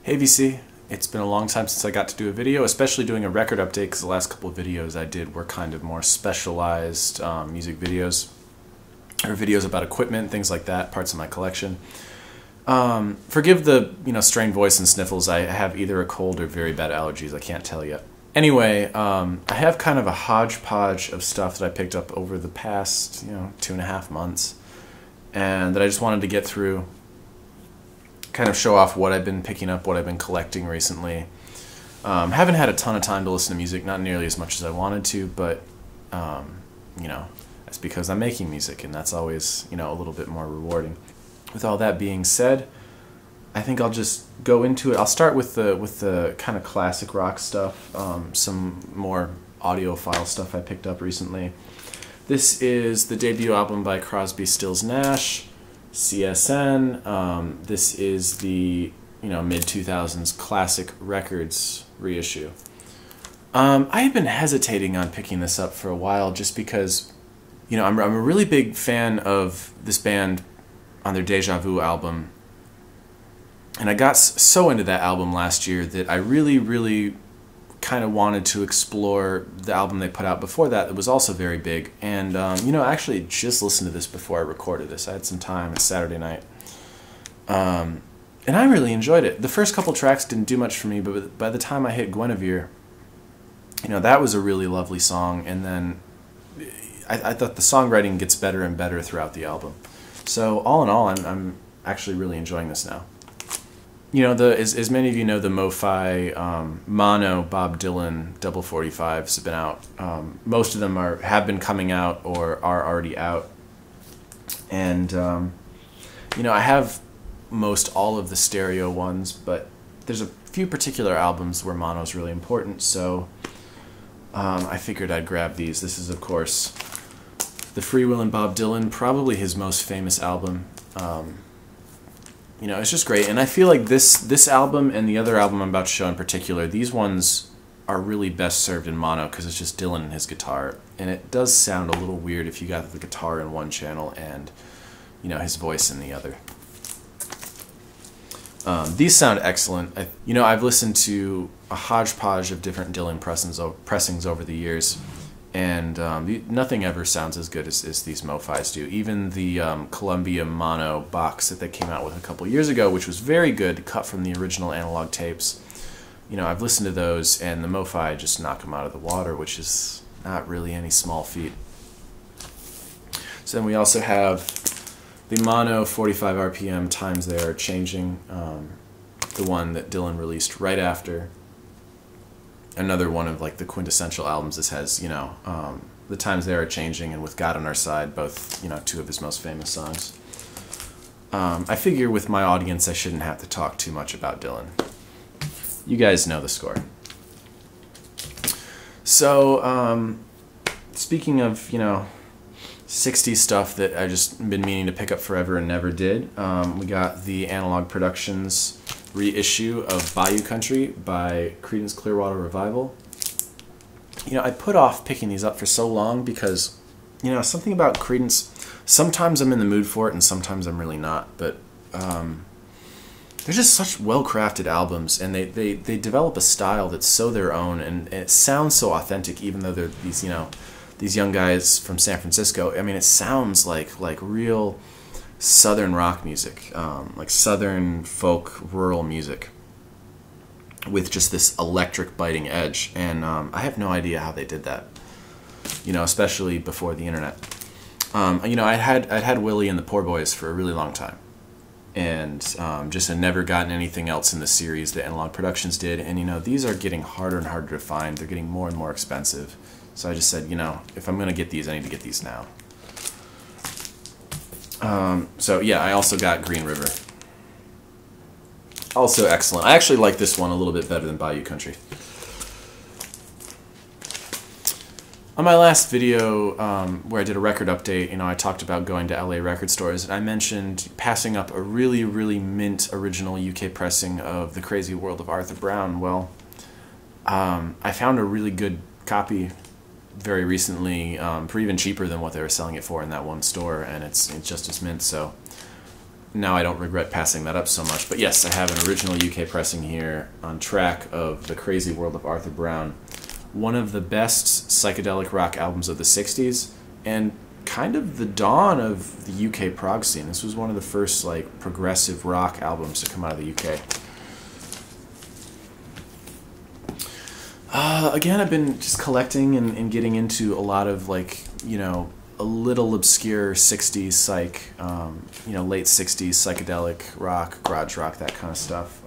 Hey VC, it's been a long time since I got to do a video, especially doing a record update, because the last couple of videos I did were kind of more specialized music videos, or videos about equipment, things like that, parts of my collection. Forgive the strained voice and sniffles. I have either a cold or very bad allergies. I can't tell yet. Anyway, I have kind of a hodgepodge of stuff that I picked up over the past 2.5 months, and that I just wanted to get through. Kind of show off what I've been picking up, what I've been collecting recently. Haven't had a ton of time to listen to music, not nearly as much as I wanted to, but that's because I'm making music, and that's always a little bit more rewarding. With all that being said, I think I'll just go into it. I'll start with the kind of classic rock stuff, some more audiophile stuff I picked up recently. This is the debut album by CROSBY, Stills, NASH. CSN. This is the mid-2000s classic records reissue. I have been hesitating on picking this up for a while just because I'm a really big fan of this band on their Deja Vu album, and I got so into that album last year that I really kind of wanted to explore the album they put out before that. It was also very big, and I actually just listened to this before I recorded this. I had some time. It's Saturday night, and I really enjoyed it. The first couple tracks didn't do much for me, but by the time I hit Guinevere, that was a really lovely song, and then I thought the songwriting gets better and better throughout the album. So all in all, I'm actually really enjoying this now. As many of you know, the Mofi mono Bob Dylan double 45s have been out. Most of them have been coming out or are already out. And, I have most all of the stereo ones, but there's a few particular albums where mono is really important, so I figured I'd grab these. This is, of course, The Freewheelin' Bob Dylan, probably his most famous album. It's just great, and I feel like this album and the other album I'm about to show in particular, these ones are really best served in mono because it's just Dylan and his guitar, and it does sound a little weird if you got the guitar in one channel and his voice in the other. These sound excellent. I've listened to a hodgepodge of different Dylan pressings over the years, and nothing ever sounds as good as these Mofis do. Even the Columbia mono box that they came out with a couple years ago, which was very good, cut from the original analog tapes. I've listened to those, and the Mofi just knock them out of the water, which is not really any small feat. So then we also have the mono 45 RPM Times They Are Changing, the one that Dylan released right after. Another one of the quintessential albums. This has The Times They Are Changing and With God on Our Side, both two of his most famous songs. I figure with my audience I shouldn't have to talk too much about Dylan. You guys know the score. So speaking of 60s stuff that I just been meaning to pick up forever and never did, we got the Analog Productions reissue of Bayou Country by Creedence Clearwater Revival. I put off picking these up for so long because, something about Creedence, sometimes I'm in the mood for it and sometimes I'm really not, but they're just such well-crafted albums, and they develop a style that's so their own, and it sounds so authentic even though they're these young guys from San Francisco. I mean, it sounds like real Southern rock music, like Southern folk rural music with just this electric biting edge, and I have no idea how they did that, especially before the internet. I'd had Willie and the Poor Boys for a really long time, and just had never gotten anything else in the series that Analog Productions did. And, you know, these are getting harder and harder to find. They're getting more and more expensive. So I just said, you know, if I'm going to get these, I need to get these now. So, yeah, I also got Green River. Also excellent. I actually like this one a little bit better than Bayou Country. On my last video, where I did a record update, you know, I talked about going to LA record stores, and I mentioned passing up a really, really mint original UK pressing of The Crazy World of Arthur Brown. Well, I found a really good copy very recently, for even cheaper than what they were selling it for in that one store, and it's just as mint, so now I don't regret passing that up so much. But yes, I have an original UK pressing here on track of The Crazy World of Arthur Brown. One of the best psychedelic rock albums of the 60s, and kind of the dawn of the UK prog scene. This was one of the first like progressive rock albums to come out of the UK. Again, I've been just collecting and getting into a lot of, like, you know, a little obscure 60s psych, you know, late 60s psychedelic rock, garage rock, that kind of stuff.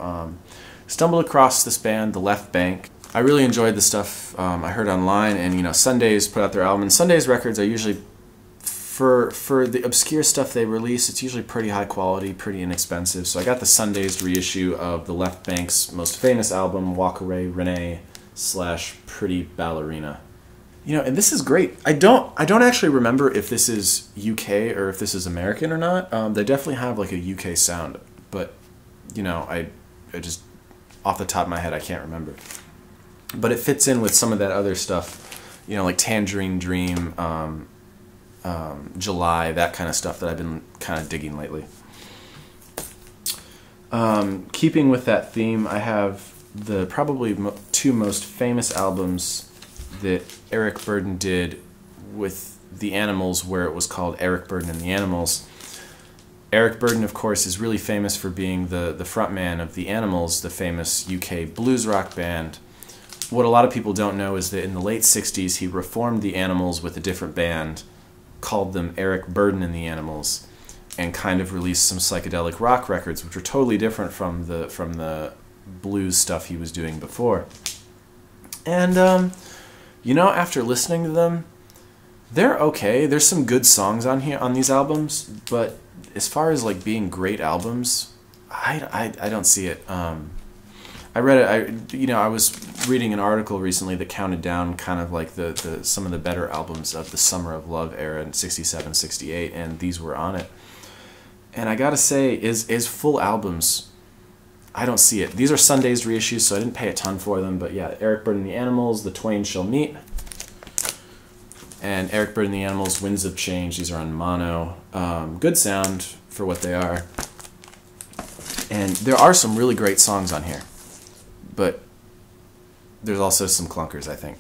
Stumbled across this band, The Left Bank. I really enjoyed the stuff I heard online, and, you know, Sundays put out their album. And Sundays records are usually, for the obscure stuff they release, it's usually pretty high quality, pretty inexpensive. So I got the Sundays reissue of The Left Bank's most famous album, Walk Away Renee / Pretty Ballerina. You know, and this is great. I don't actually remember if this is UK or if this is American or not. They definitely have like a UK sound, but, you know, I just, off the top of my head, I can't remember. But it fits in with some of that other stuff, you know, like Tangerine Dream, July, that kind of stuff that I've been kind of digging lately. Keeping with that theme, I have the probably two most famous albums that Eric Burdon did with the Animals, where it was called Eric Burdon and the Animals. Eric Burdon, of course, is really famous for being the frontman of the Animals, the famous UK blues rock band. What a lot of people don't know is that in the late 60s, he reformed the Animals with a different band, called them Eric Burdon and the Animals, and kind of released some psychedelic rock records, which were totally different from the blues stuff he was doing before. And, you know, after listening to them, they're okay. There's some good songs on here, on these albums, but as far as like being great albums, I don't see it. I read it. I was reading an article recently that counted down kind of like some of the better albums of the Summer of Love era in '67, '68, and these were on it. And I gotta say, is full albums, I don't see it. These are Sunday's reissues, so I didn't pay a ton for them. But yeah, Eric Burdon and the Animals, The Twain Shall Meet, and Eric Burdon and the Animals, Winds of Change. These are on mono. Good sound for what they are. And there are some really great songs on here, but there's also some clunkers, I think.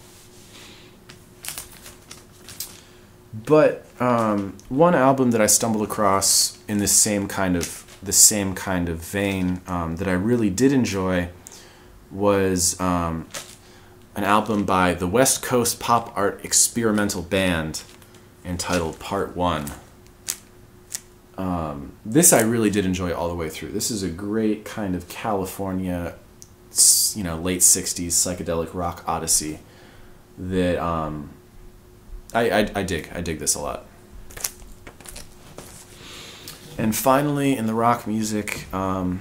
But one album that I stumbled across in the same kind of vein that I really did enjoy was an album by the West Coast Pop Art Experimental Band entitled Part 1. This I really did enjoy all the way through. This is a great kind of California, you know, late 60s psychedelic rock odyssey that I dig. I dig this a lot. And finally, in the rock music, I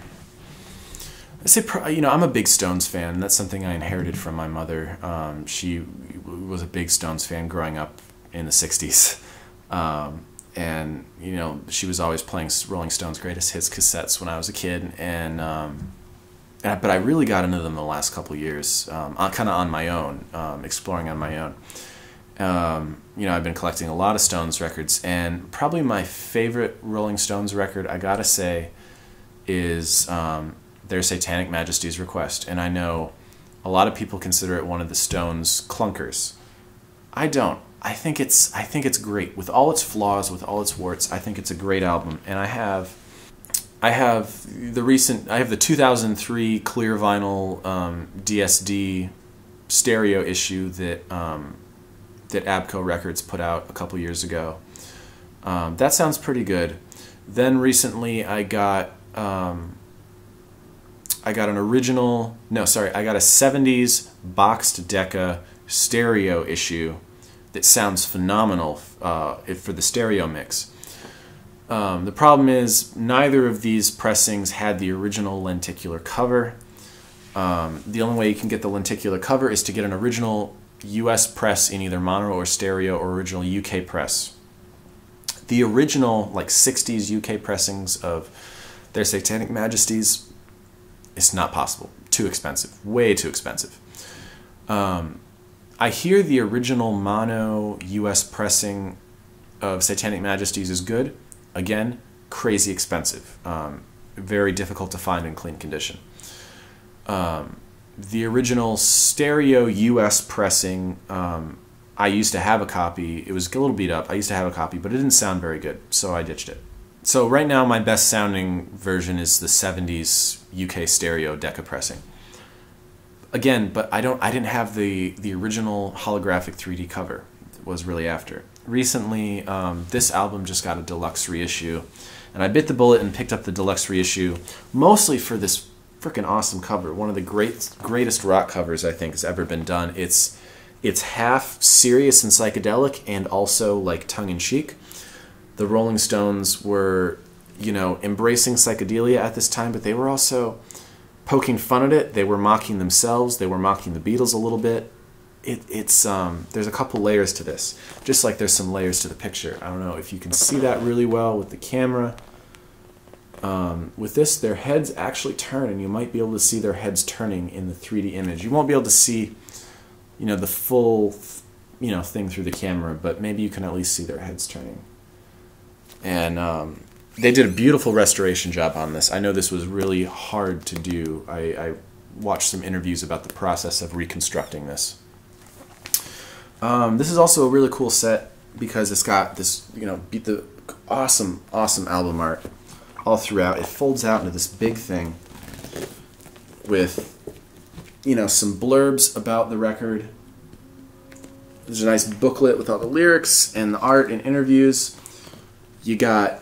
say, you know, I'm a big Stones fan. That's something I inherited from my mother. She was a big Stones fan growing up in the 60s. And, you know, she was always playing Rolling Stones' Greatest Hits cassettes when I was a kid. And but I really got into them the last couple of years, kind of on my own, exploring on my own. You know, I've been collecting a lot of Stones records, and probably my favorite Rolling Stones record, I gotta say, is Their Satanic Majesty's Request. And I know a lot of people consider it one of the Stones' clunkers. I don't. I think it's great with all its flaws, with all its warts. I think it's a great album, and I have the 2003 clear vinyl DSD stereo issue that Abco Records put out a couple years ago. That sounds pretty good. Then recently I got I got an original, no, sorry, I got a 70s boxed Decca stereo issue that sounds phenomenal for the stereo mix. The problem is neither of these pressings had the original lenticular cover. The only way you can get the lenticular cover is to get an original US press in either mono or stereo, or original UK press. The original, like 60s UK pressings of their Satanic Majesties, it's not possible. Too expensive. Way too expensive. I hear the original mono US pressing of Satanic Majesties is good. Again, crazy expensive. Very difficult to find in clean condition. The original stereo US pressing, I used to have a copy. It was a little beat up. I used to have a copy, but it didn't sound very good, so I ditched it. So right now my best sounding version is the 70s UK stereo Decca pressing. Again, but I didn't have the original holographic 3D cover. It was really after. Recently, this album just got a deluxe reissue, and I bit the bullet and picked up the deluxe reissue mostly for this freaking awesome cover. One of the greatest rock covers I think has ever been done. It's half serious and psychedelic and also like tongue-in-cheek. The Rolling Stones were, you know, embracing psychedelia at this time, but they were also poking fun at it. They were mocking themselves. They were mocking the Beatles a little bit. There's a couple layers to this, just like there's some layers to the picture. I don't know if you can see that really well with the camera. With this, their heads actually turn, and you might be able to see their heads turning in the 3D image. You won't be able to see, you know, the full, you know, thing through the camera, but maybe you can at least see their heads turning. And they did a beautiful restoration job on this. I know this was really hard to do. I watched some interviews about the process of reconstructing this. This is also a really cool set because it's got this, you know, the awesome album art all throughout. It folds out into this big thing with, you know, some blurbs about the record. There's a nice booklet with all the lyrics and the art and interviews. You got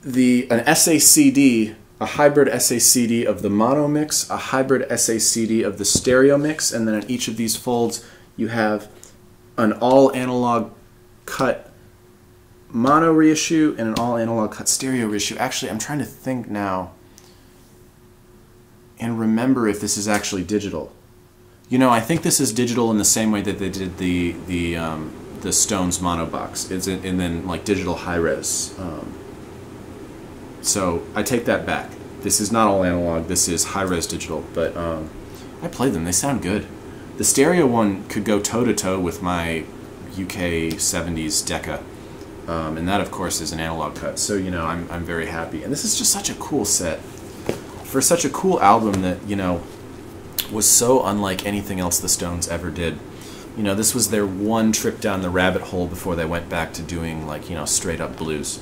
an SACD, a hybrid SACD of the mono mix, a hybrid SACD of the stereo mix, and then in each of these folds you have an all analog cut mono reissue and an all analog cut stereo reissue. Actually, I'm trying to think now and remember if this is actually digital. You know, I think this is digital in the same way that they did the Stones mono box. And then like digital high res. So I take that back. This is not all analog. This is high res digital. But I played them. They sound good. The stereo one could go toe to toe with my UK 70s Decca. And that, of course, is an analog cut. So, you know, I'm very happy. And this is just such a cool set. For such a cool album that, you know, was so unlike anything else the Stones ever did. You know, this was their one trip down the rabbit hole before they went back to doing, like, you know, straight up blues.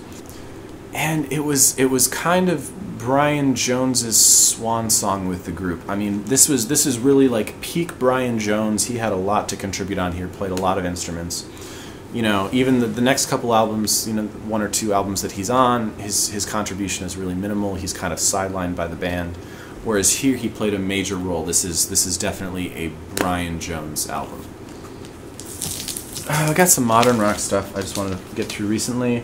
And it was kind of Brian Jones's swan song with the group. I mean, this is really like peak Brian Jones. He had a lot to contribute on here, played a lot of instruments. You know, even the next couple albums, you know, one or two albums that he's on, his contribution is really minimal. He's kind of sidelined by the band. Whereas here he played a major role. This is definitely a Brian Jones album. I got some modern rock stuff I just wanted to get through recently.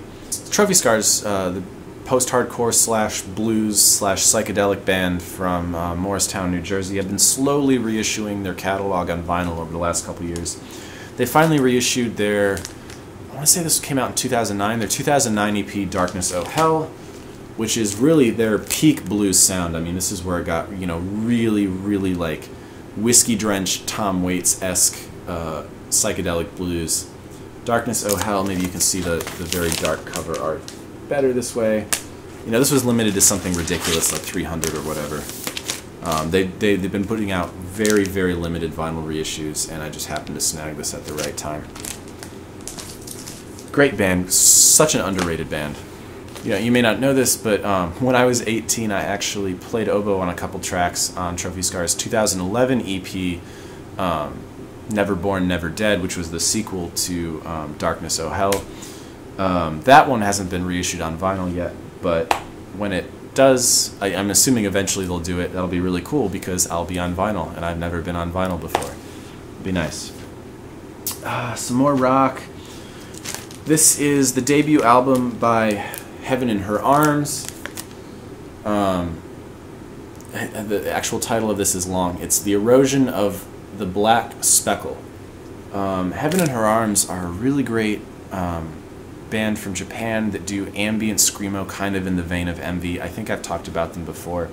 Trophy Scars, the post-hardcore slash blues slash psychedelic band from Morristown, New Jersey, have been slowly reissuing their catalog on vinyl over the last couple years. They finally reissued their, I want to say this came out in 2009, their 2009 EP, Darkness Oh Hell, which is really their peak blues sound. I mean, this is where it got, you know, really, really like whiskey-drenched Tom Waits-esque psychedelic blues. Darkness Oh Hell, maybe you can see the very dark cover art better this way. You know, this was limited to something ridiculous like 300 or whatever. They've been putting out very, very limited vinyl reissues, and I just happened to snag this at the right time. Great band, such an underrated band. You know, you may not know this, but when I was 18, I actually played oboe on a couple tracks on Trophy Scars' 2011 EP, Never Born, Never Dead, which was the sequel to Darkness Oh Hell. That one hasn't been reissued on vinyl yet, but when it does, I'm assuming eventually they'll do it. That'll be really cool because I'll be on vinyl, and I've never been on vinyl before. It'll be nice. Some more rock. This is the debut album by Heaven in Her Arms. The actual title of this is long. It's The Erosion of the Black Speckle. Heaven in Her Arms are a really great band from Japan that do ambient screamo, kind of in the vein of Envy. I think I've talked about them before.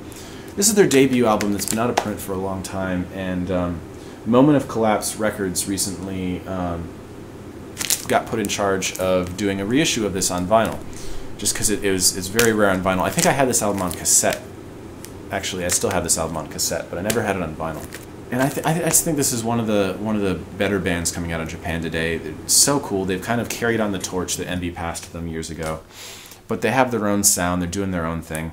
This is their debut album that's been out of print for a long time, and Moment of Collapse Records recently got put in charge of doing a reissue of this on vinyl, just because it's very rare on vinyl. I think I had this album on cassette. Actually, I still have this album on cassette, but I never had it on vinyl. And I just think this is one of the better bands coming out of Japan today. They're so cool. They've kind of carried on the torch that Envy passed to them years ago, but they have their own sound. They're doing their own thing.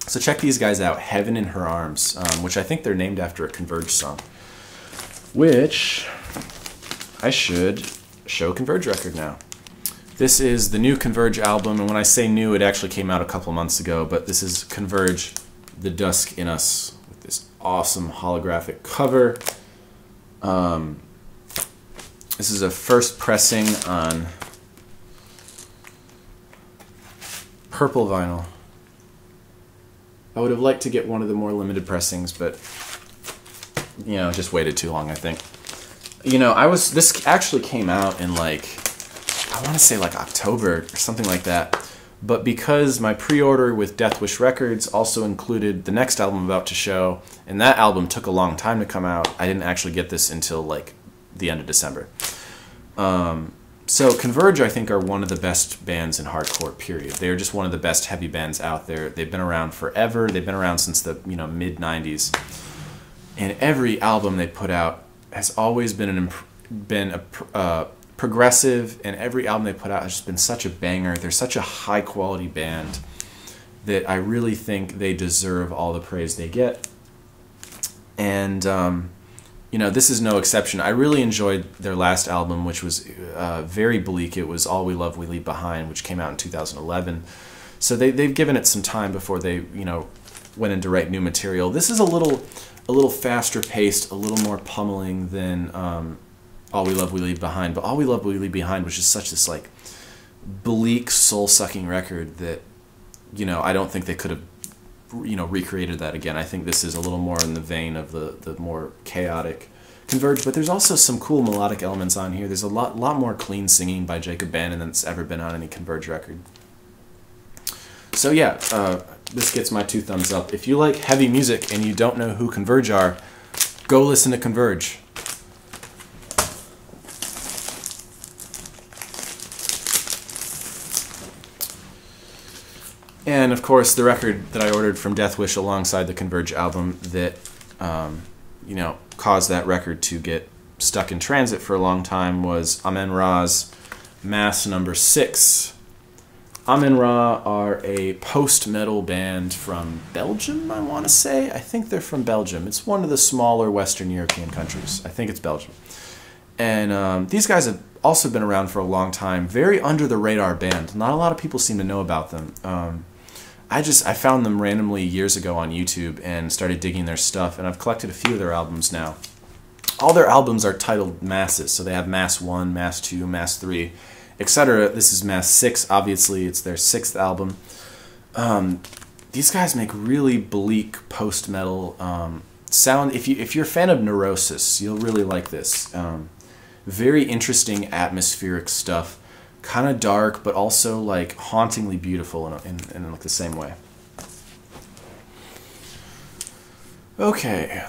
So check these guys out, Heaven in Her Arms, which I think they're named after a Converge song, which I should show a Converge record now. This is the new Converge album, and when I say new, it actually came out a couple months ago, but this is Converge, The Dusk in Us, with this awesome holographic cover. This is a first pressing on purple vinyl. I would have liked to get one of the more limited pressings, but you know, just waited too long, I think. You know, this actually came out in like, I want to say like October or something like that. But because my pre-order with Death Wish Records also included the next album I'm about to show, and that album took a long time to come out, I didn't actually get this until like the end of December. So Converge, I think, are one of the best bands in hardcore, period. They are just one of the best heavy bands out there. They've been around forever. They've been around since the mid-90s. And every album they put out has always been progressive, and every album they put out has just been such a banger. They're such a high-quality band that I really think they deserve all the praise they get. And, you know, this is no exception. I really enjoyed their last album, which was very bleak. It was All We Love, We Leave Behind, which came out in 2011. So they've given it some time before they, you know, went in to write new material. This is a little faster paced, a little more pummeling than All We Love, We Leave Behind. But All We Love, We Leave Behind was just such this like bleak, soul-sucking record that, you know, I don't think they could have, you know, recreated that again. I think this is a little more in the vein of the more chaotic Converge, but there's also some cool melodic elements on here. There's a lot more clean singing by Jacob Bannon than that's ever been on any Converge record. So yeah, this gets my 2 thumbs up. If you like heavy music and you don't know who Converge are, go listen to Converge. And of course, the record that I ordered from Death Wish alongside the Converge album that, you know, caused that record to get stuck in transit for a long time was Amen-Ra's Mass No. 6. Amen-Ra are a post-metal band from Belgium, I want to say. I think they're from Belgium. It's one of the smaller Western European countries. I think it's Belgium. And these guys have also been around for a long time. Very under-the-radar band. Not a lot of people seem to know about them. I found them randomly years ago on YouTube and started digging their stuff, and I've collected a few of their albums now. All their albums are titled Masses, so they have Mass 1, Mass 2, Mass 3, etc. This is Mass 6, obviously. It's their 6th album. These guys make really bleak post-metal sound. If you're a fan of Neurosis, you'll really like this. Very interesting atmospheric stuff. Kind of dark, but also like hauntingly beautiful in like the same way. Okay,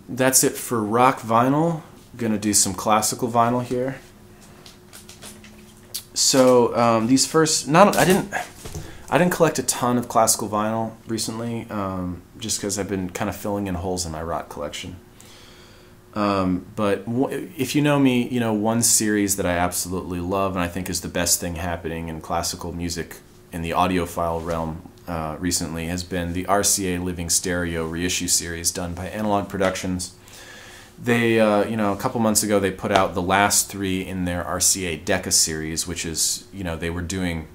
that's it for rock vinyl. Gonna do some classical vinyl here. So these first, I didn't collect a ton of classical vinyl recently, just because I've been kind of filling in holes in my rock collection. But if you know me, you know one series that I absolutely love and I think is the best thing happening in classical music in the audiophile realm recently has been the RCA Living Stereo reissue series done by Analog Productions. They, you know, a couple months ago they put out the last 3 in their RCA Decca series, which is, you know, they were doing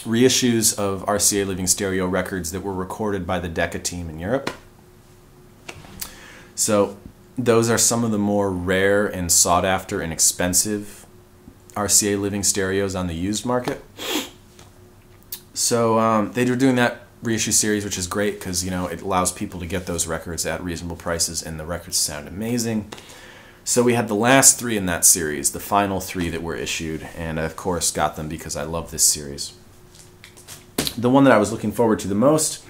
reissues of RCA Living Stereo records that were recorded by the Decca team in Europe. So those are some of the more rare and sought after and expensive RCA Living Stereos on the used market. So they were doing that reissue series, which is great because, you know, it allows people to get those records at reasonable prices, and the records sound amazing. So we had the last 3 in that series, the final 3 that were issued, and I of course got them because I love this series. The one that I was looking forward to the most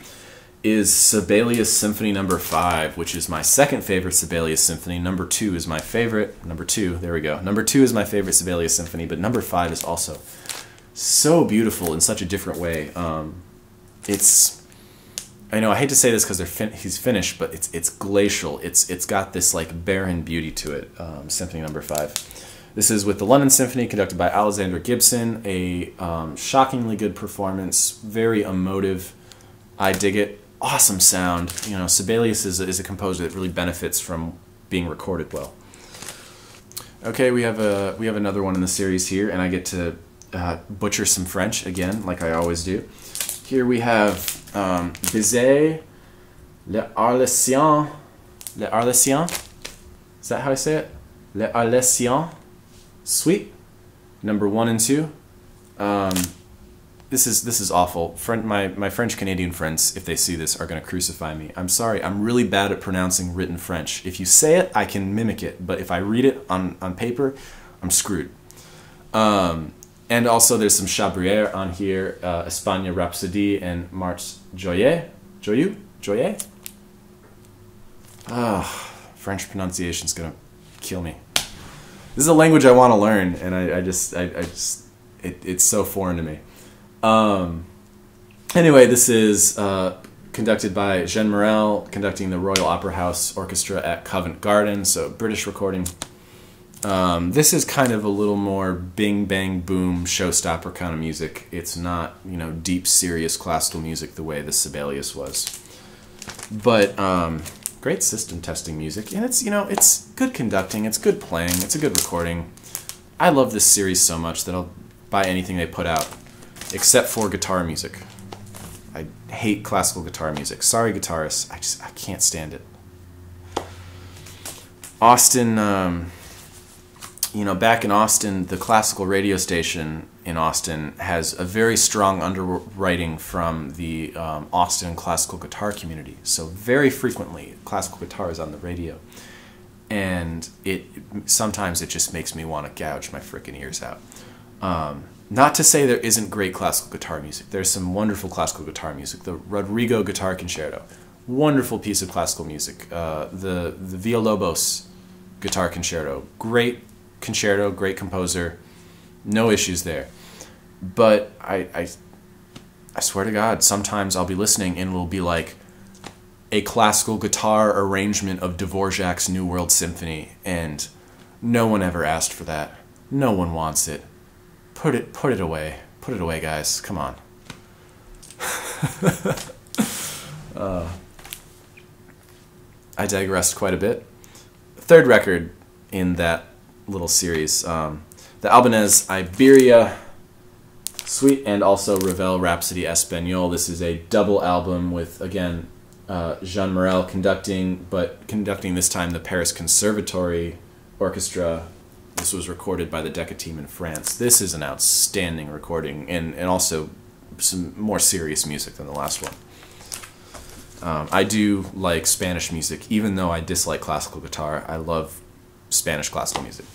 is Sibelius Symphony No. 5, which is my second favorite Sibelius Symphony. Number 2 is my favorite. Number 2, there we go. Number 2 is my favorite Sibelius Symphony, but number 5 is also so beautiful in such a different way. It's, I know I hate to say this because he's Finnish, but it's glacial. It's got this like barren beauty to it. Symphony No. 5. This is with the London Symphony, conducted by Alexander Gibson. A shockingly good performance, very emotive. I dig it. Awesome sound. You know, Sibelius is a composer that really benefits from being recorded well. Okay, we have another one in the series here, and I get to butcher some French again, like I always do. Here we have Bizet, Les Arlésiens. Les Arlésiens? Is that how I say it? Les Arlésiens. Suite, number 1 and 2. This is awful. My French Canadian friends, if they see this, are going to crucify me. I'm sorry. I'm really bad at pronouncing written French. If you say it, I can mimic it, but if I read it on paper, I'm screwed. And also there's some Chabrier on here, Espagne Rhapsody and Marche Joyeux. French pronunciation's gonna kill me. This is a language I want to learn, and it's so foreign to me. Anyway, this is conducted by Jean Morel, conducting the Royal Opera House Orchestra at Covent Garden, so British recording. This is kind of a little more bing bang boom showstopper kind of music. It's not, you know, deep serious classical music the way the Sibelius was. But great system testing music, and it's, you know, it's good conducting, it's good playing, it's a good recording. I love this series so much that I'll buy anything they put out, except for guitar music. I hate classical guitar music. Sorry, guitarists, I can't stand it. Austin. You know, back in Austin, the classical radio station in Austin has a very strong underwriting from the Austin classical guitar community. So very frequently, classical guitar is on the radio. And sometimes it just makes me want to gouge my frickin' ears out. Not to say there isn't great classical guitar music. There's some wonderful classical guitar music. The Rodrigo Guitar Concerto, wonderful piece of classical music. The Villalobos Guitar Concerto, great concerto, great composer, no issues there. But I swear to God, sometimes I'll be listening and it'll be like a classical guitar arrangement of Dvorak's New World Symphony, and no one ever asked for that. No one wants it. Put it away. Put it away, guys. Come on. I digressed quite a bit. Third record in that little series, the Albanese Iberia Suite, and also Ravel Rhapsody Espagnole. This is a double album with, again, Jean Morel conducting, but conducting this time the Paris Conservatory Orchestra. This was recorded by the Decca team in France. This is an outstanding recording, and also some more serious music than the last one. I do like Spanish music, even though I dislike classical guitar. I love Spanish classical music.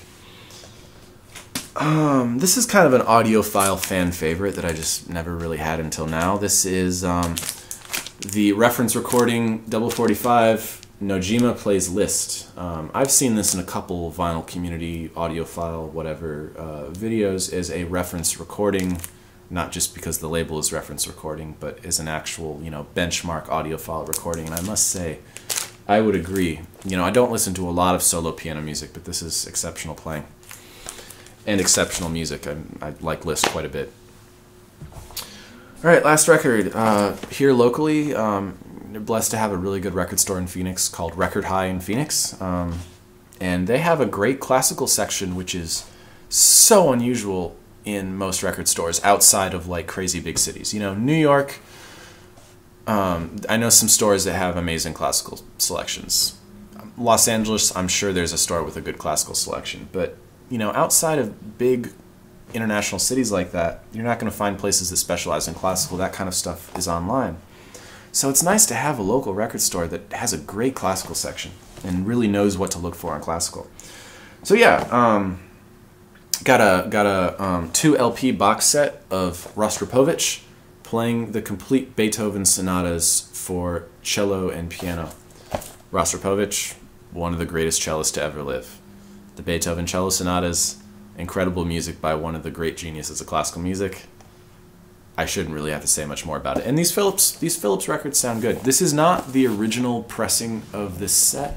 This is kind of an audiophile fan favorite that I just never really had until now. This is the reference recording, double 45, Nojima Plays Liszt. I've seen this in a couple vinyl community, audiophile, whatever, videos as a reference recording, not just because the label is reference recording, but as an actual, you know, benchmark audiophile recording. And I must say, I would agree. You know, I don't listen to a lot of solo piano music, but this is exceptional playing. And exceptional music. I like Liszt quite a bit. Alright, last record. Here locally, they're blessed to have a really good record store in Phoenix called Record High in Phoenix. And they have a great classical section, which is so unusual in most record stores outside of like crazy big cities. You know, New York, I know some stores that have amazing classical selections. Los Angeles, I'm sure there's a store with a good classical selection. But, you know, outside of big international cities like that, you're not going to find places that specialize in classical. That kind of stuff is online. So it's nice to have a local record store that has a great classical section and really knows what to look for in classical. So yeah, got a 2 LP box set of Rostropovich playing the complete Beethoven sonatas for cello and piano. Rostropovich, one of the greatest cellists to ever live. The Beethoven cello sonatas, incredible music by one of the great geniuses of classical music. I shouldn't really have to say much more about it. And these Philips records sound good. This is not the original pressing of this set.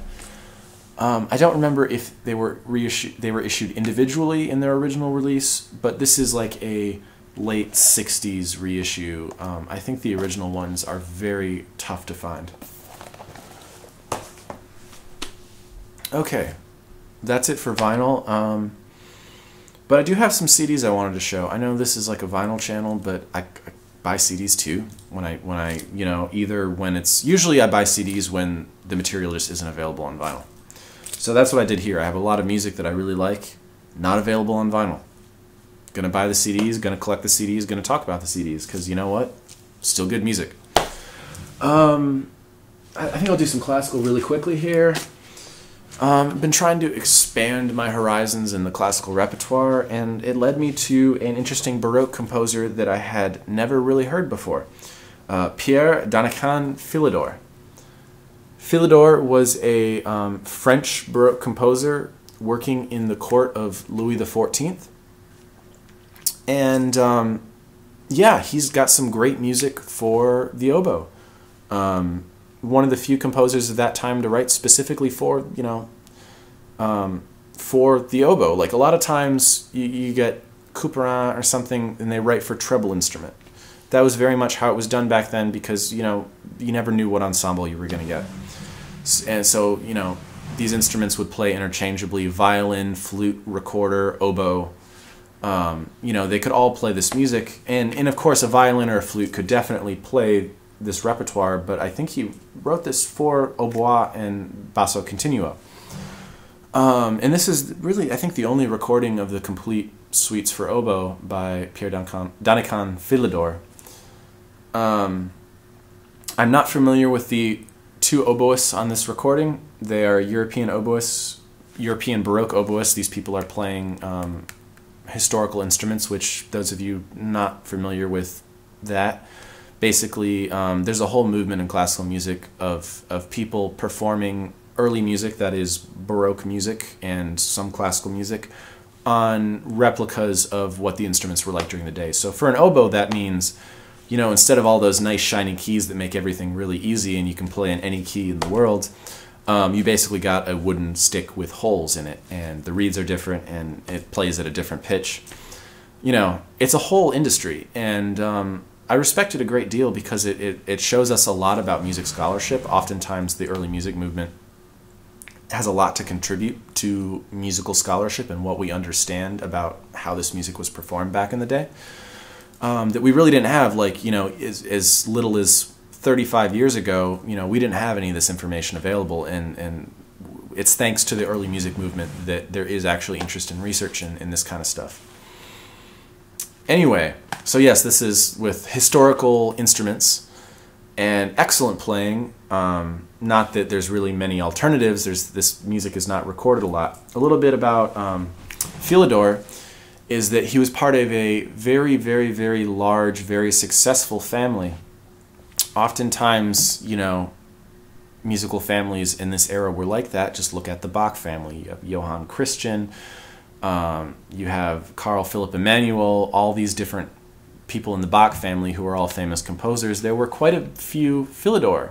I don't remember if they were reissued. They were issued individually in their original release, but this is like a late '60s reissue. I think the original ones are very tough to find. Okay, that's it for vinyl. But I do have some CDs I wanted to show. I know this is like a vinyl channel, but I buy CDs too. When I you know, either when it's, usually I buy CDs when the material just isn't available on vinyl. So that's what I did here. I have a lot of music that I really like, not available on vinyl. Gonna buy the CDs, gonna collect the CDs, gonna talk about the CDs, because you know what? Still good music. I think I'll do some classical really quickly here. I've been trying to expand my horizons in the classical repertoire, and it led me to an interesting Baroque composer that I had never really heard before, Pierre Danican Philidor. Philidor was a French Baroque composer working in the court of Louis XIV, and yeah, he's got some great music for the oboe. One of the few composers of that time to write specifically for, you know, for the oboe. Like a lot of times you get Couperin or something and they write for treble instrument. That was very much how it was done back then because, you know, you never knew what ensemble you were going to get. And so, you know, these instruments would play interchangeably: violin, flute, recorder, oboe. You know, they could all play this music. And of course, a violin or a flute could definitely play this repertoire, but I think he wrote this for hautbois and basso continuo. And this is really, I think, the only recording of the complete suites for oboe by Pierre Danican Philidor. I'm not familiar with the 2 oboists on this recording. They are European oboists, European Baroque oboists. These people are playing historical instruments, which those of you not familiar with that, basically, there's a whole movement in classical music of people performing early music, that is Baroque music and some classical music, on replicas of what the instruments were like during the day. So for an oboe, that means, you know, instead of all those nice shiny keys that make everything really easy and you can play in any key in the world, you basically got a wooden stick with holes in it, and the reeds are different and it plays at a different pitch. You know, it's a whole industry, and I respect it a great deal because it shows us a lot about music scholarship. Oftentimes the early music movement has a lot to contribute to musical scholarship and what we understand about how this music was performed back in the day. That we really didn't have, like, you know, as little as 35 years ago, you know, we didn't have any of this information available, and it's thanks to the early music movement that there is actually interest in research in this kind of stuff. Anyway, so yes, this is with historical instruments and excellent playing. Not that there's really many alternatives. This music is not recorded a lot. A little bit about Philidor is that he was part of a very, very, very large, very successful family. Oftentimes, you know, musical families in this era were like that. Just look at the Bach family. You have Johann Christian, you have Carl Philipp Emanuel, all these different people in the Bach family who are all famous composers. There were quite a few Philidor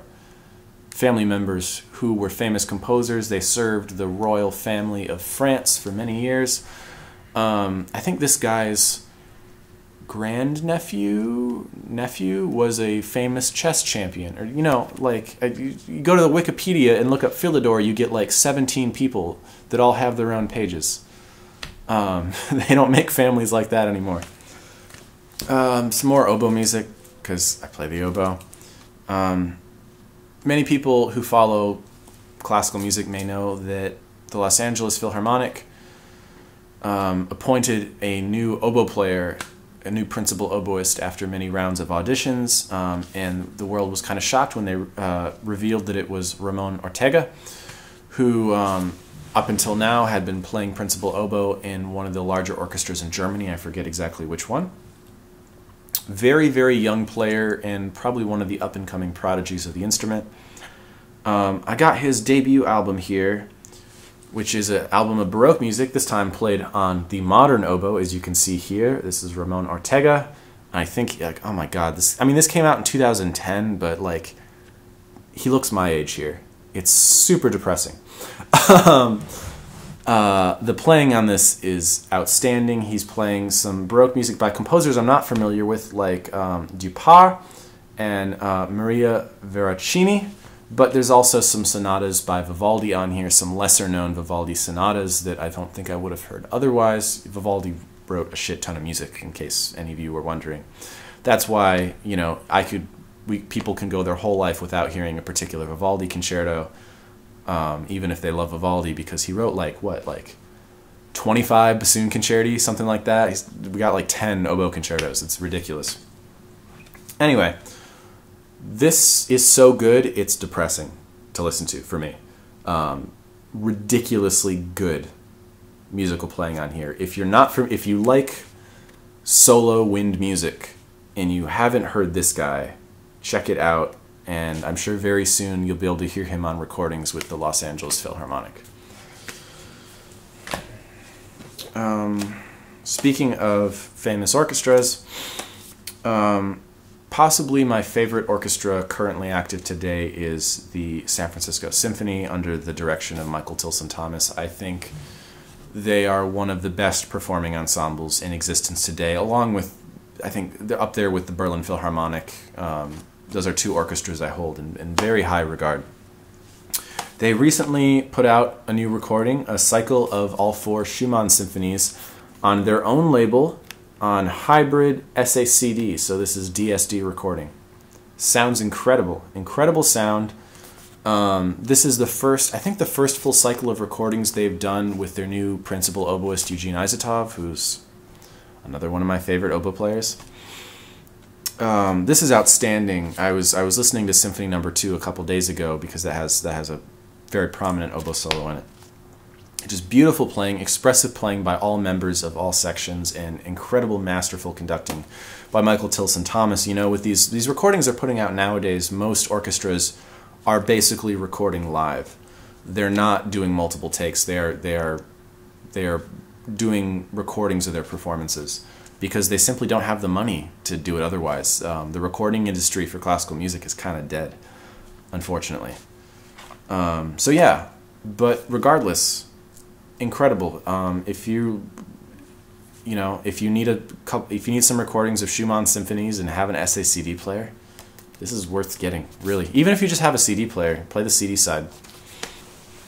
family members who were famous composers. They served the royal family of France for many years. I think this guy's grandnephew was a famous chess champion. Or, you know, like, you go to the Wikipedia and look up Philidor, you get like 17 people that all have their own pages. They don't make families like that anymore. Some more oboe music, because I play the oboe. Many people who follow classical music may know that the Los Angeles Philharmonic appointed a new oboe player, a new principal oboist, after many rounds of auditions, and the world was kind of shocked when they revealed that it was Ramon Ortega, who up until now had been playing principal oboe in one of the larger orchestras in Germany. I forget exactly which one. Very, very young player, and probably one of the up-and-coming prodigies of the instrument. I got his debut album here, which is an album of Baroque music, this time played on the modern oboe, as you can see here. This is Ramon Ortega. I think, like, oh my God, this came out in 2010, but like, he looks my age here. It's super depressing. The playing on this is outstanding. He's playing some Baroque music by composers I'm not familiar with, like Dupart and Maria Veracini, but there's also some sonatas by Vivaldi on here, some lesser-known Vivaldi sonatas that I don't think I would have heard otherwise. Vivaldi wrote a shit ton of music, in case any of you were wondering. That's why, you know, people can go their whole life without hearing a particular Vivaldi concerto, even if they love Vivaldi, because he wrote like 25 bassoon concerti, something like that. We got like 10 oboe concertos. It's ridiculous. Anyway, this is so good, it's depressing to listen to for me. Ridiculously good musical playing on here. If you like solo wind music and you haven't heard this guy, check it out. And I'm sure very soon you'll be able to hear him on recordings with the Los Angeles Philharmonic. Speaking of famous orchestras, possibly my favorite orchestra currently active today is the San Francisco Symphony under the direction of Michael Tilson Thomas. I think they are one of the best performing ensembles in existence today, along with, I think they're up there with the Berlin Philharmonic. Those are two orchestras I hold in very high regard. They recently put out a new recording, a cycle of all 4 Schumann symphonies on their own label on hybrid SACD. So this is DSD recording. Sounds incredible. Incredible sound. This is the first full cycle of recordings they've done with their new principal oboist, Eugene Izotov, who's another one of my favorite oboe players. This is outstanding. I was listening to Symphony No. 2 a couple days ago because that has a very prominent oboe solo in it. Just beautiful playing, expressive playing by all members of all sections, and incredible masterful conducting by Michael Tilson Thomas. You know, with these recordings they're putting out nowadays, most orchestras are basically recording live. They're not doing multiple takes. They are doing recordings of their performances, because they simply don't have the money to do it otherwise. The recording industry for classical music is kind of dead, unfortunately. So yeah, but regardless, incredible. If you need some recordings of Schumann symphonies and have an SACD player, this is worth getting, really. Even if you just have a CD player, play the CD side.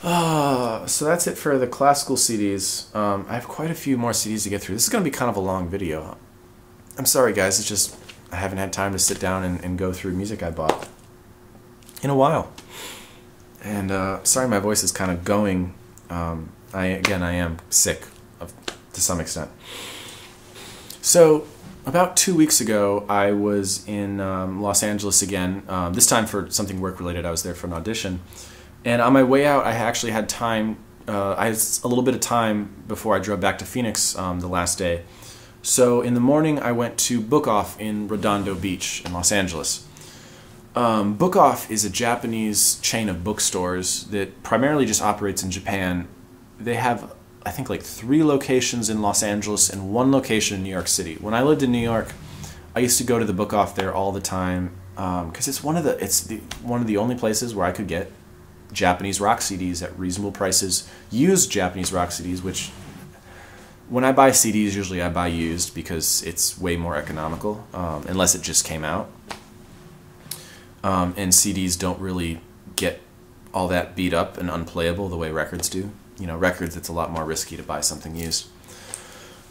So that's it for the classical CDs. I have quite a few more CDs to get through. This is going to be kind of a long video. I'm sorry, guys. It's just I haven't had time to sit down and go through music I bought in a while. And sorry my voice is kind of going. I am sick to some extent. So about 2 weeks ago, I was in Los Angeles again, this time for something work-related. I was there for an audition. And on my way out, I actually had time, I had a little bit of time before I drove back to Phoenix the last day. So in the morning, I went to Book Off in Redondo Beach in Los Angeles. Book Off is a Japanese chain of bookstores that primarily just operates in Japan. They have, I think, like 3 locations in Los Angeles and 1 location in New York City. When I lived in New York, I used to go to the Book Off there all the time because it's one of the only places where I could get Japanese rock CDs at reasonable prices, used Japanese rock CDs, which when I buy CDs, usually I buy used because it's way more economical, unless it just came out. And CDs don't really get all that beat up and unplayable the way records do. You know, records, it's a lot more risky to buy something used.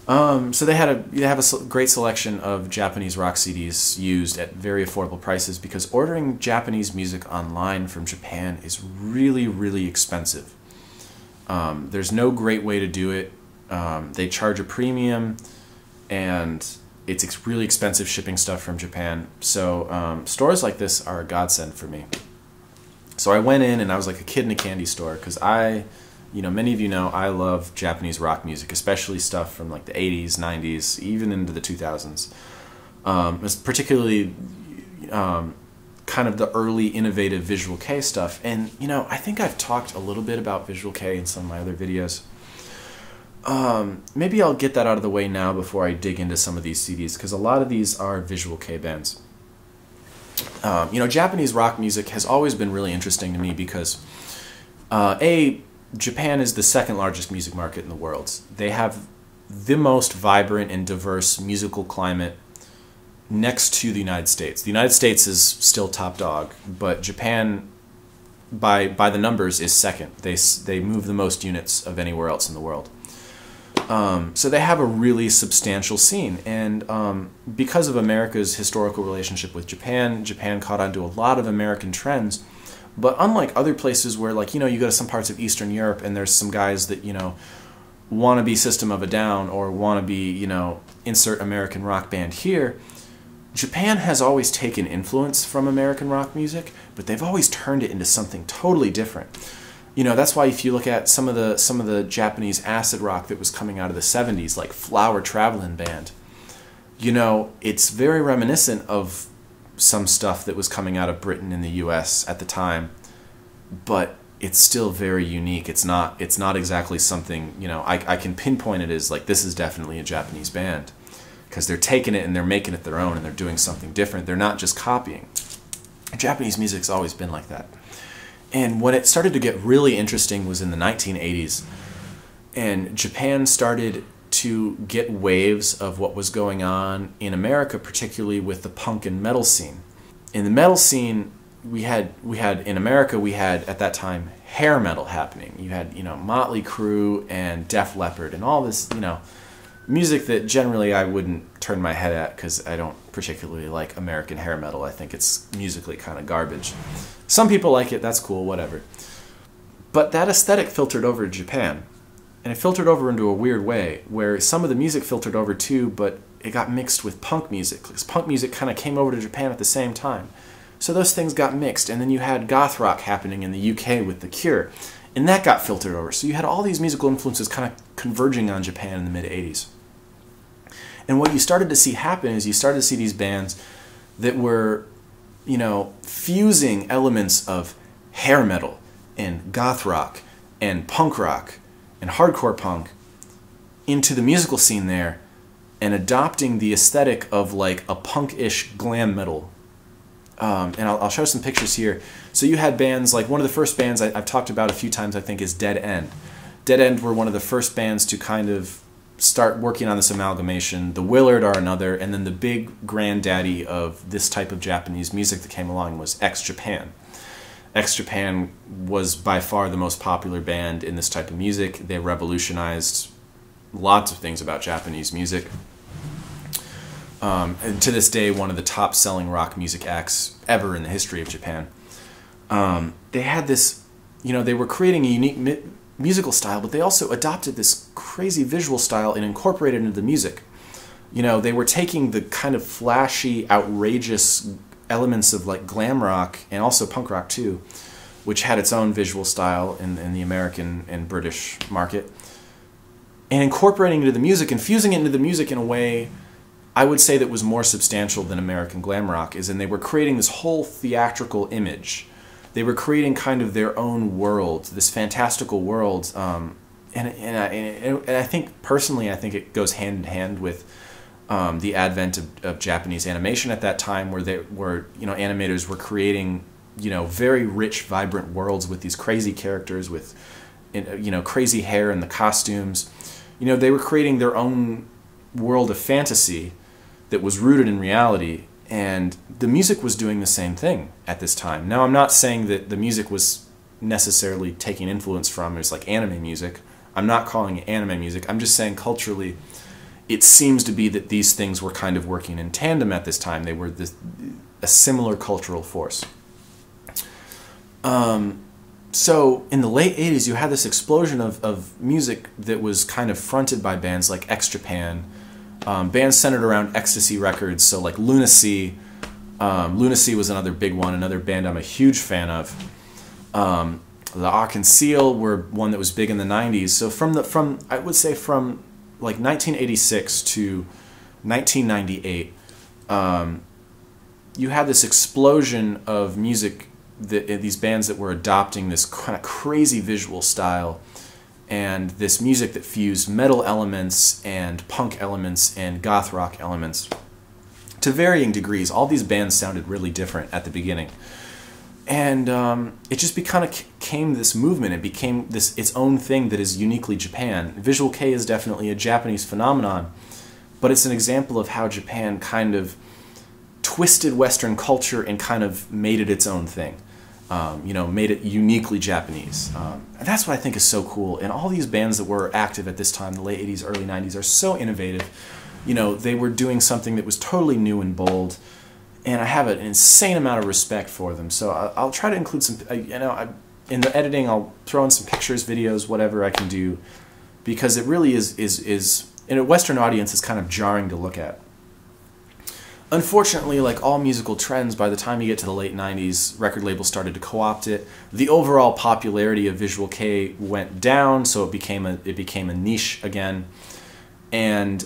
So they have a great selection of Japanese rock CDs used at very affordable prices, because ordering Japanese music online from Japan is really, really expensive. There's no great way to do it. They charge a premium, and it's really expensive shipping stuff from Japan. So stores like this are a godsend for me. So I went in and I was like a kid in a candy store, because many of you know I love Japanese rock music, especially stuff from like the 80s, 90s, even into the 2000s. It's particularly kind of the early innovative Visual Kei stuff. And, I think I've talked a little bit about Visual Kei in some of my other videos. Maybe I'll get that out of the way now before I dig into some of these CDs, because a lot of these are Visual Kei bands. Japanese rock music has always been really interesting to me because, Japan is the second largest music market in the world. They have the most vibrant and diverse musical climate next to the United States. The United States is still top dog, but Japan, by the numbers, is second. They move the most units of anywhere else in the world. So they have a really substantial scene, and because of America's historical relationship with Japan, Japan caught on to a lot of American trends. But unlike other places where, like, you go to some parts of Eastern Europe and there's some guys that, want to be System of a Down or want to be, insert American rock band here, Japan has always taken influence from American rock music, but they've always turned it into something totally different. That's why if you look at some of the Japanese acid rock that was coming out of the 70s, like Flower Travelin' Band, it's very reminiscent of some stuff that was coming out of Britain and the US at the time, but it's still very unique. It's not exactly something, I can pinpoint it as like, this is definitely a Japanese band, because they're taking it and they're making it their own and they're doing something different. They're not just copying. Japanese music's always been like that. And when it started to get really interesting was in the 1980s, and Japan started to get waves of what was going on in America, particularly with the punk and metal scene. In the metal scene, we had in America, we had at that time hair metal happening. You had Motley Crue and Def Leppard and all this music that generally I wouldn't turn my head at, because I don't particularly like American hair metal. I think it's musically kind of garbage. Some people like it, that's cool, whatever. But that aesthetic filtered over to Japan. And it filtered over into a weird way, where some of the music filtered over too, but it got mixed with punk music, because punk music kind of came over to Japan at the same time. So those things got mixed, and then you had goth rock happening in the UK with The Cure, and that got filtered over. So you had all these musical influences kind of converging on Japan in the mid-'80s. And what you started to see happen is you started to see these bands that were, fusing elements of hair metal and goth rock and punk rock and hardcore punk into the musical scene there, and adopting the aesthetic of like a punk-ish glam metal. And I'll show some pictures here. So you had bands like, one of the first bands I've talked about a few times, I think, is Dead End. Dead End were one of the first bands to kind of start working on this amalgamation. The WILLARD are another, and then the big granddaddy of this type of Japanese music that came along was X-Japan. X-Japan was by far the most popular band in this type of music. They revolutionized lots of things about Japanese music. And to this day, one of the top-selling rock music acts ever in the history of Japan. They had this, they were creating a unique musical style, but they also adopted this crazy visual style and incorporated it into the music. They were taking the kind of flashy, outrageous elements of like glam rock and also punk rock too, which had its own visual style in the American and British market, and incorporating it into the music and fusing it into the music in a way I would say that was more substantial than American glam rock is, and they were creating this whole theatrical image. They were creating kind of their own world, this fantastical world, and I think, personally, I think it goes hand in hand with the advent of Japanese animation at that time, where animators were creating, very rich, vibrant worlds with these crazy characters with, crazy hair and the costumes. They were creating their own world of fantasy that was rooted in reality, and the music was doing the same thing at this time. Now, I'm not saying that the music was necessarily taking influence from, it's like anime music. I'm not calling it anime music. I'm just saying culturally it seems to be that these things were kind of working in tandem at this time. They were a similar cultural force. So in the late 80s, you had this explosion of music that was kind of fronted by bands like X Japan, bands centered around ecstasy records, so like Lunacy. Lunacy was another big one, another band I'm a huge fan of. LAPUTA and CIEL were one that was big in the 90s. So I would say from like 1986 to 1998, you had this explosion of music, these bands that were adopting this kind of crazy visual style and this music that fused metal elements and punk elements and goth rock elements to varying degrees. All these bands sounded really different at the beginning. And it just became this movement. It became its own thing that is uniquely Japan. Visual Kei is definitely a Japanese phenomenon, but it's an example of how Japan kind of twisted Western culture and kind of made it its own thing. Made it uniquely Japanese. And that's what I think is so cool. And all these bands that were active at this time, the late 80s, early 90s, are so innovative. They were doing something that was totally new and bold. And I have an insane amount of respect for them. So I'll try to include some, in the editing, I'll throw in some pictures, videos, whatever I can do, because it really is in a Western audience, it's kind of jarring to look at. Unfortunately, like all musical trends, by the time you get to the late 90s, record labels started to co-opt it. The overall popularity of Visual Kei went down, so it became a niche again. And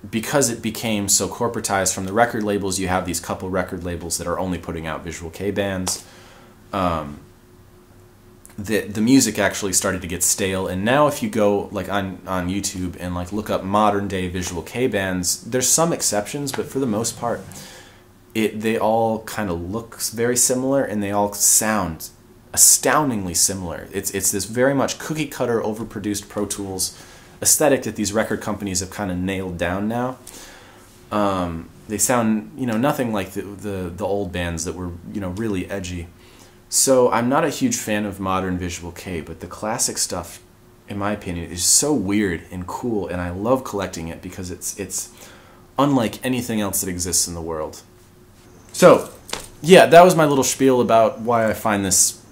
because it became so corporatized from the record labels, you have these couple record labels that are only putting out Visual Kei bands. The music actually started to get stale, and now if you go like on YouTube and like look up modern day Visual Kei bands, there's some exceptions, but for the most part, they all kind of look very similar, and they all sound astoundingly similar. It's this very much cookie cutter, overproduced Pro Tools aesthetic that these record companies have kind of nailed down now. They sound, nothing like the old bands that were, really edgy. So I'm not a huge fan of modern Visual Kei, but the classic stuff, in my opinion, is so weird and cool, and I love collecting it because it's unlike anything else that exists in the world. So, yeah, that was my little spiel about why I find this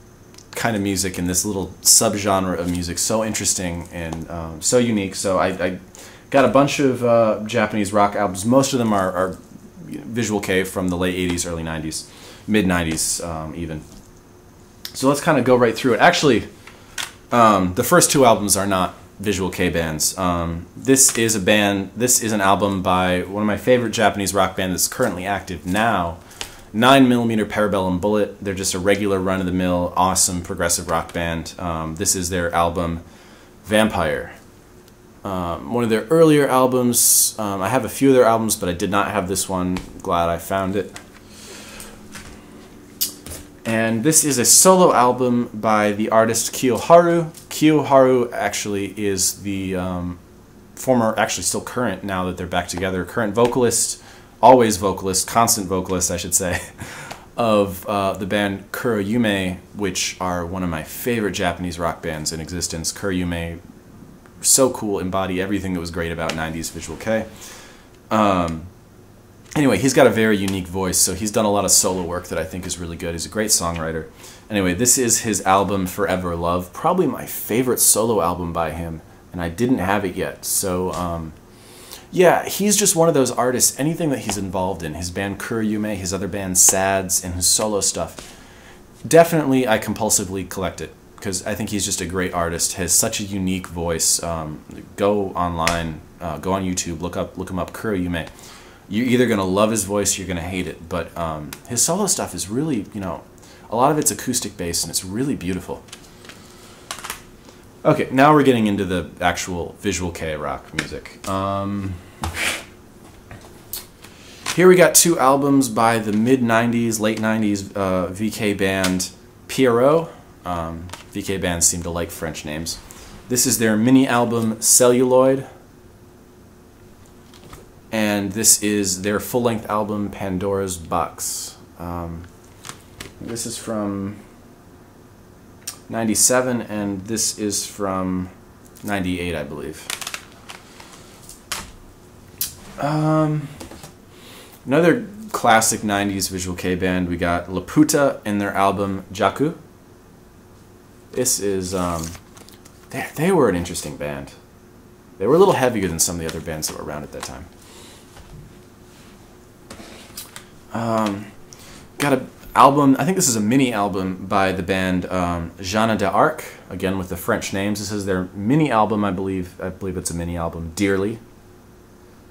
kind of music and this little subgenre of music so interesting and so unique. So I got a bunch of Japanese rock albums. Most of them are Visual Kei from the late 80s, early 90s, mid 90s even. So let's kind of go right through it. Actually, the first two albums are not Visual Kei bands. This is an album by one of my favorite Japanese rock bands that's currently active now, 9mm Parabellum Bullet. They're just a regular run-of-the-mill, awesome progressive rock band. This is their album, Vampire. One of their earlier albums, I have a few of their albums, but I did not have this one. Glad I found it. And this is a solo album by the artist Kiyoharu. Kiyoharu actually is the former, actually still current now that they're back together, current vocalist, always vocalist, constant vocalist, I should say, of the band KUROYUME, which are one of my favorite Japanese rock bands in existence. KUROYUME, so cool, embody everything that was great about 90s Visual Kei. Anyway, he's got a very unique voice, so he's done a lot of solo work that I think is really good. He's a great songwriter. Anyway, this is his album, Forever Love, probably my favorite solo album by him, and I didn't have it yet. So, yeah, he's just one of those artists, anything that he's involved in, his band KUROYUME, his other band SADS, and his solo stuff, definitely I compulsively collect it, because I think he's just a great artist, has such a unique voice. Go online, go on YouTube, look him up, KUROYUME. You're either going to love his voice or you're going to hate it, but his solo stuff is really, a lot of it's acoustic based, and it's really beautiful. Okay, now we're getting into the actual Visual Kei rock music. Here we got two albums by the mid-90s, late 90s VK band Pierrot. VK bands seem to like French names. This is their mini album Celluloid. And this is their full-length album, Pandora's Box. This is from 97, and this is from 98, I believe. Another classic 90s Visual Kei band, we got LAPUTA and their album Jaku. This is, they were an interesting band. They were a little heavier than some of the other bands that were around at that time. Got an album, I think this is a mini album by the band Jeanne d'Arc, again with the French names. This is their mini album, I believe it's a mini album, Dearly.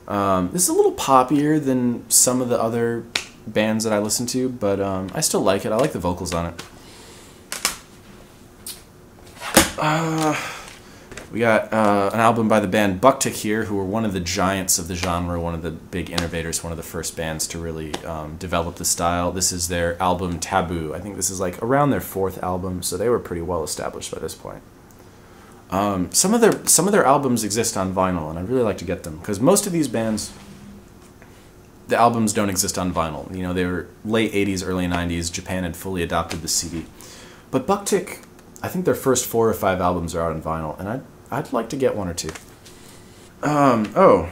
This is a little poppier than some of the other bands that I listen to, but I still like it. I like the vocals on it. We got an album by the band BANKE here, who were one of the giants of the genre, one of the big innovators, one of the first bands to really develop the style. This is their album Taboo. I think this is like around their 4th album, so they were pretty well established by this point. Some of their albums exist on vinyl, and I'd really like to get them, because most of these bands, the albums don't exist on vinyl. You know, they were late 80s, early 90s. Japan had fully adopted the CD. But BANKE, I think their first 4 or 5 albums are out on vinyl, and I'd like to get 1 or 2. Oh,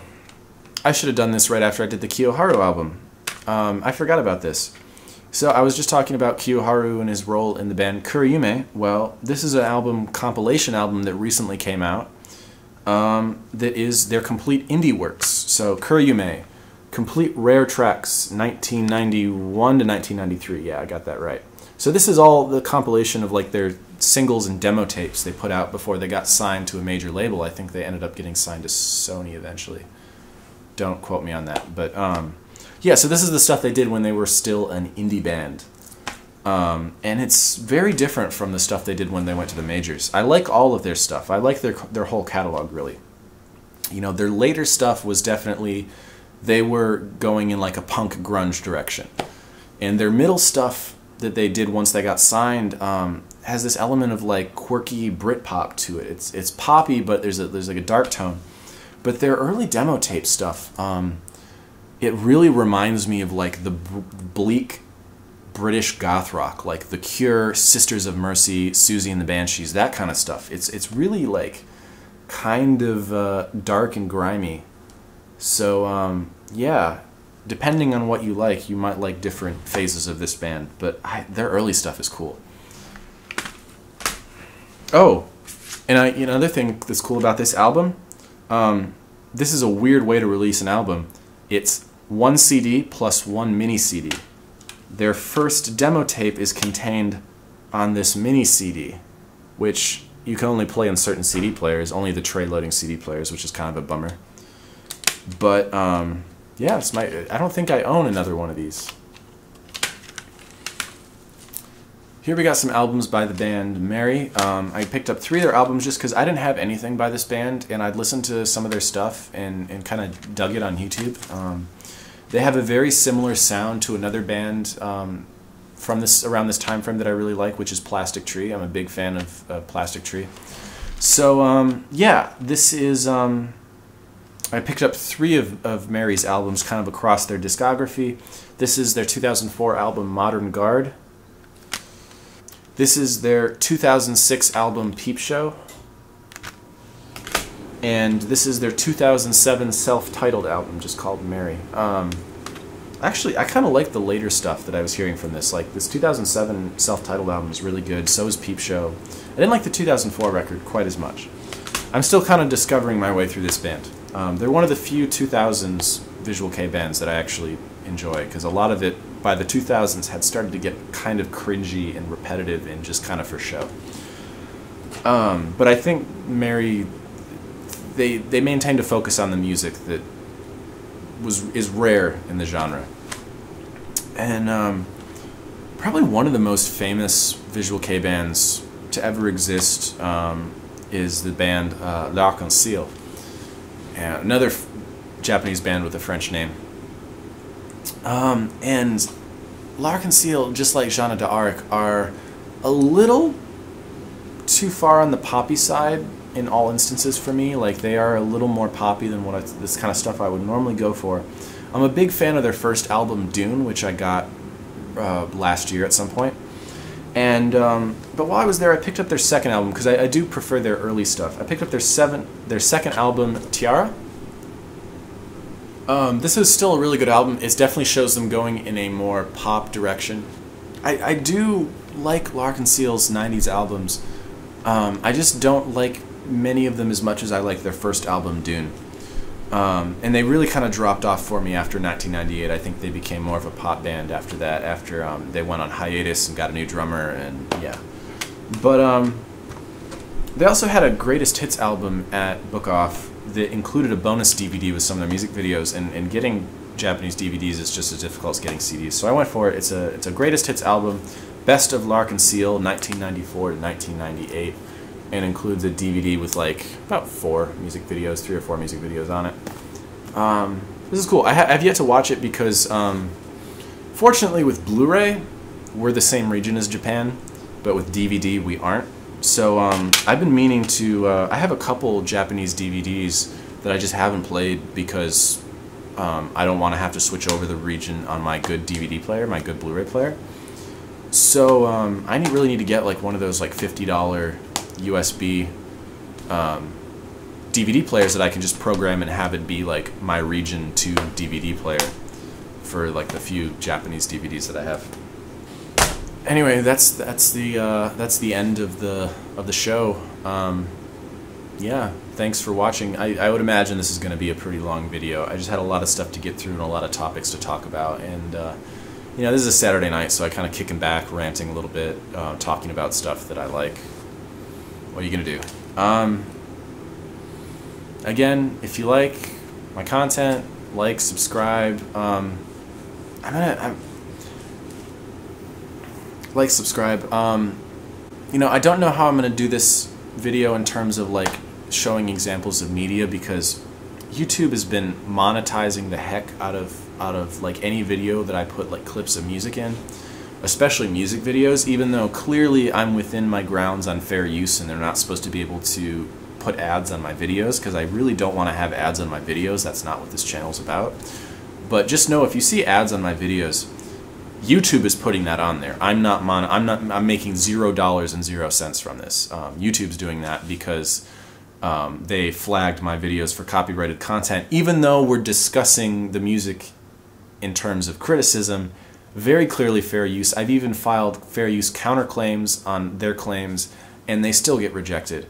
I should have done this right after I did the Kiyoharu album. I forgot about this. So I was just talking about Kiyoharu and his role in the band KUROYUME. Well, this is an compilation album that recently came out that is their complete indie works. So KUROYUME, complete rare tracks, 1991 to 1993. Yeah, I got that right. So this is all the compilation of like their singles and demo tapes they put out before they got signed to a major label. I think they ended up getting signed to Sony eventually. Don't quote me on that, but yeah, so this is the stuff they did when they were still an indie band. And it's very different from the stuff they did when they went to the majors. I like all of their stuff. I like their whole catalog, really. You know, their later stuff was definitely, they were going in like a punk grunge direction. And their middle stuff that they did once they got signed has this element of like quirky Britpop to it. It's poppy, but there's like a dark tone. But their early demo tape stuff, it really reminds me of like the bleak British goth rock, like The Cure, Sisters of Mercy, Susie and the Banshees, that kind of stuff. It's really like kind of dark and grimy. So yeah, depending on what you like, you might like different phases of this band, but their early stuff is cool. Oh, and another thing that's cool about this album, this is a weird way to release an album. It's 1 CD plus 1 mini CD. Their first demo tape is contained on this mini CD, which you can only play on certain CD players, only the tray-loading CD players, which is kind of a bummer. But yeah, I don't think I own another one of these. Here we got some albums by the band Mary. I picked up 3 of their albums just because I didn't have anything by this band, and I'd listened to some of their stuff and kind of dug it on YouTube. They have a very similar sound to another band from around this time frame that I really like, which is Plastic Tree. I'm a big fan of Plastic Tree. So yeah, this is I picked up 3 of Mary's albums kind of across their discography. This is their 2004 album Modern Guard. This is their 2006 album Peep Show. And this is their 2007 self-titled album, just called Mary. Actually, I kind of like the later stuff that I was hearing from this. Like, this 2007 self-titled album is really good, so is Peep Show. I didn't like the 2004 record quite as much. I'm still kind of discovering my way through this band. They're one of the few 2000s Visual Kei bands that I actually enjoy, because a lot of it, by the 2000s, had started to get kind of cringy and repetitive and just kind of for show. But I think Mary, they maintained a focus on the music that is rare in the genre. And probably one of the most famous Visual Kei bands to ever exist is the band L'Arc-en-Ciel, another Japanese band with a French name. And L'Arc-en-Ciel, just like Jeanne d'Arc, are a little too far on the poppy side in all instances for me. Like, they are a little more poppy than this kind of stuff I would normally go for. I'm a big fan of their first album, Dune, which I got last year at some point. And but while I was there, I picked up their second album, because I do prefer their early stuff. I picked up their second album, Tiara. This is still a really good album. It definitely shows them going in a more pop direction. I do like Larkin Ciel's 90s albums. I just don't like many of them as much as I like their first album, Dune. And they really kind of dropped off for me after 1998. I think they became more of a pop band after that, after they went on hiatus and got a new drummer, and yeah. But they also had a greatest hits album at Book Off that included a bonus DVD with some of their music videos, and getting Japanese DVDs is just as difficult as getting CDs. So I went for it. It's a greatest hits album, Best of Larkin Ciel, 1994 to 1998. And includes a DVD with like about 3 or 4 music videos on it. This is cool. I've yet to watch it because, fortunately, with Blu-ray, we're the same region as Japan, but with DVD we aren't. So I've been meaning to. I have a couple Japanese DVDs that I just haven't played because I don't want to have to switch over the region on my good DVD player, my good Blu-ray player. So I really need to get like one of those like $50 USB DVD players that I can just program and have it be like my region 2 DVD player for like the few Japanese DVDs that I have. Anyway, that's the end of the show. Yeah, thanks for watching. I would imagine this is going to be a pretty long video. I just had a lot of stuff to get through and a lot of topics to talk about, and you know, this is a Saturday night, so I kind of kicking back, ranting a little bit, talking about stuff that I like. What are you gonna do? Again, if you like my content, like, subscribe. Like, subscribe. You know, I don't know how I'm gonna do this video in terms of like showing examples of media, because YouTube has been monetizing the heck out of like any video that I put like clips of music in. Especially music videos, even though clearly I'm within my grounds on fair use and they're not supposed to be able to put ads on my videos, because I really don't want to have ads on my videos. That's not what this channel's about. But just know, if you see ads on my videos, YouTube is putting that on there. I'm making $0 and 0 cents from this. YouTube's doing that because they flagged my videos for copyrighted content, even though we're discussing the music in terms of criticism. Very clearly fair use. I've even filed fair use counterclaims on their claims, and they still get rejected.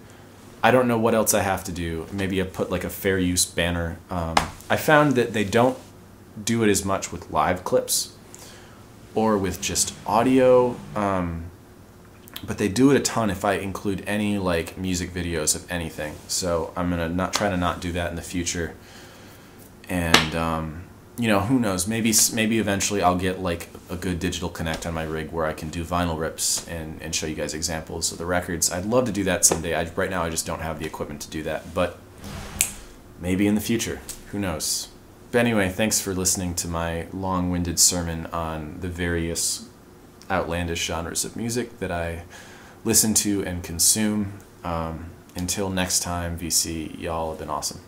I don't know what else I have to do. Maybe I put like a fair use banner. I found that they don't do it as much with live clips or with just audio, but they do it a ton if I include any like music videos of anything. So I'm gonna try to not do that in the future. And you know, who knows? Maybe eventually I'll get like a good digital connect on my rig where I can do vinyl rips and show you guys examples of the records. I'd love to do that someday. Right now I just don't have the equipment to do that, but maybe in the future. Who knows? But anyway, thanks for listening to my long-winded sermon on the various outlandish genres of music that I listen to and consume. Until next time, VC, y'all have been awesome.